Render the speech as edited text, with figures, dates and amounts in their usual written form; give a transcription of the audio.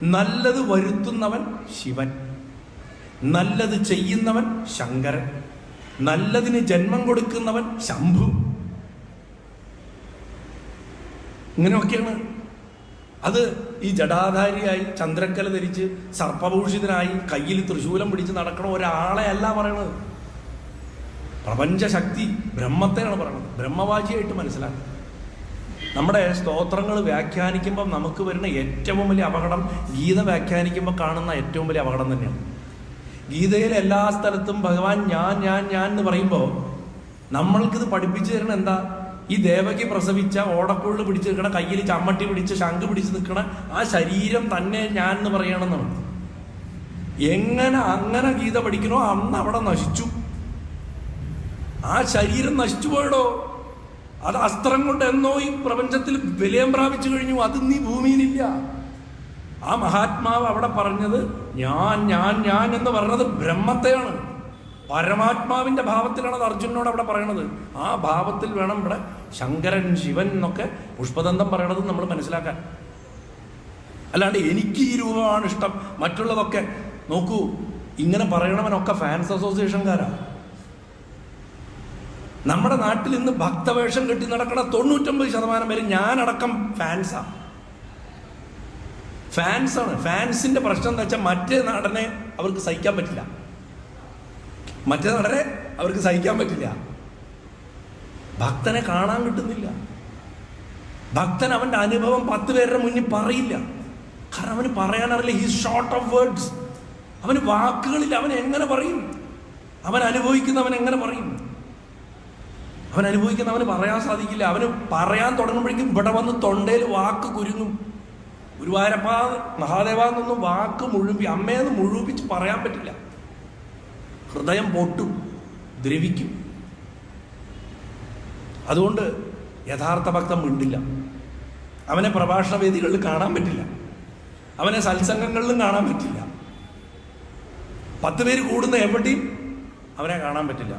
നല്ലത് വരുത്തുന്നവൻ ശിവൻ, നല്ലത് ചെയ്യുന്നവൻ ശങ്കരൻ, നല്ലതിന് ജന്മം കൊടുക്കുന്നവൻ ശംഭു. ഇങ്ങനെയൊക്കെയാണ് അത്. ഈ ജടാധാരിയായി ചന്ദ്രക്കല ധരിച്ച് സർപ്പഭൂഷിതനായി കയ്യിൽ തൃശൂലം പിടിച്ച് നടക്കണ ഒരാളെ അല്ല പറയണത്. പ്രപഞ്ചശക്തി ബ്രഹ്മത്തെയാണ് പറയണത്. ബ്രഹ്മവാചിയായിട്ട് മനസ്സിലാക്കുക. നമ്മുടെ സ്തോത്രങ്ങൾ വ്യാഖ്യാനിക്കുമ്പോൾ നമുക്ക് വരുന്ന ഏറ്റവും വലിയ അപകടം, ഗീത വ്യാഖ്യാനിക്കുമ്പോൾ കാണുന്ന ഏറ്റവും വലിയ അപകടം തന്നെയാണ്. ഗീതയിലെ എല്ലാ സ്ഥലത്തും ഭഗവാൻ ഞാൻ ഞാൻ ഞാൻ എന്ന് പറയുമ്പോൾ നമ്മൾക്കിത് പഠിപ്പിച്ചു തരണം എന്താ? ഈ ദേവകി പ്രസവിച്ച ഓടക്കുള്ളിൽ പിടിച്ച് നിൽക്കണ, കയ്യിൽ ചമ്മട്ടി പിടിച്ച് ശംഖ് പിടിച്ച് നിൽക്കണ ആ ശരീരം തന്നെ ഞാൻ എന്ന് പറയണമെന്നാണ്. എങ്ങനെ അങ്ങനെ ഗീത പഠിക്കണോ അന്ന് അവിടെ നശിച്ചു. ആ ശരീരം നശിച്ചു പോയടോ. അത് അസ്ത്രം കൊണ്ട് എന്നോ ഈ പ്രപഞ്ചത്തിൽ വിലയം പ്രാപിച്ചു കഴിഞ്ഞു. അത് നീ ഭൂമിയിലില്ല. ആ മഹാത്മാവ് അവിടെ പറഞ്ഞത് ഞാൻ ഞാൻ ഞാൻ എന്ന് പറഞ്ഞത് ബ്രഹ്മത്തെയാണ്, പരമാത്മാവിന്റെ ഭാവത്തിലാണ് അത് അർജുനനോട് അവിടെ പറയണത്. ആ ഭാവത്തിൽ വേണം ഇവിടെ ശങ്കരൻ ശിവൻ എന്നൊക്കെ പുഷ്പദന്തം പറയണത് നമ്മൾ മനസ്സിലാക്കാൻ. അല്ലാണ്ട് എനിക്ക് ഈ രൂപമാണ് ഇഷ്ടം മറ്റുള്ളതൊക്കെ. നോക്കൂ, ഇങ്ങനെ പറയണവനൊക്കെ ഫാൻസ് അസോസിയേഷൻകാരാ. നമ്മുടെ നാട്ടിൽ ഇന്ന് ഭക്തവേഷം കെട്ടി നടക്കണ 99% പേര് ഞാനടക്കം ഫാൻസാണ്. ഫാൻസിന്റെ പ്രശ്നം എന്താ വെച്ചാൽ മറ്റേ നടനെ അവർക്ക് സഹിക്കാൻ പറ്റില്ല. ഭക്തനെ കാണാൻ കിട്ടുന്നില്ല. ഭക്തൻ അവന്റെ അനുഭവം 10 പേരുടെ മുന്നിൽ പറയില്ല. കാരണം അവന് പറയാനറിയില്ല. He's short of words. അവന് വാക്കുകളില്ല. അവൻ എങ്ങനെ പറയും? അവൻ അനുഭവിക്കുന്നവൻ എങ്ങനെ പറയും? അവന് പറയാൻ സാധിക്കില്ല. അവന് പറയാൻ തുടങ്ങുമ്പോഴേക്കും ഇവിടെ വന്ന് തൊണ്ടയിൽ വാക്ക് കുരുങ്ങും. ഗുരുവായൂരപ്പ മഹാദേവാന്നൊന്നും വാക്ക് അമ്മയെന്ന് മുഴുവിപ്പിച്ച് പറയാൻ പറ്റില്ല. ഹൃദയം പൊട്ടും, ദ്രവിക്കും. അതുകൊണ്ട് യഥാർത്ഥ ഭക്തൻ മിണ്ടില്ല. അവനെ പ്രഭാഷണ വേദികളിൽ കാണാൻ പറ്റില്ല. അവനെ സത്സംഗങ്ങളിലും കാണാൻ പറ്റില്ല. 10 പേര് കൂടുന്ന എവിടെയും അവനെ കാണാൻ പറ്റില്ല.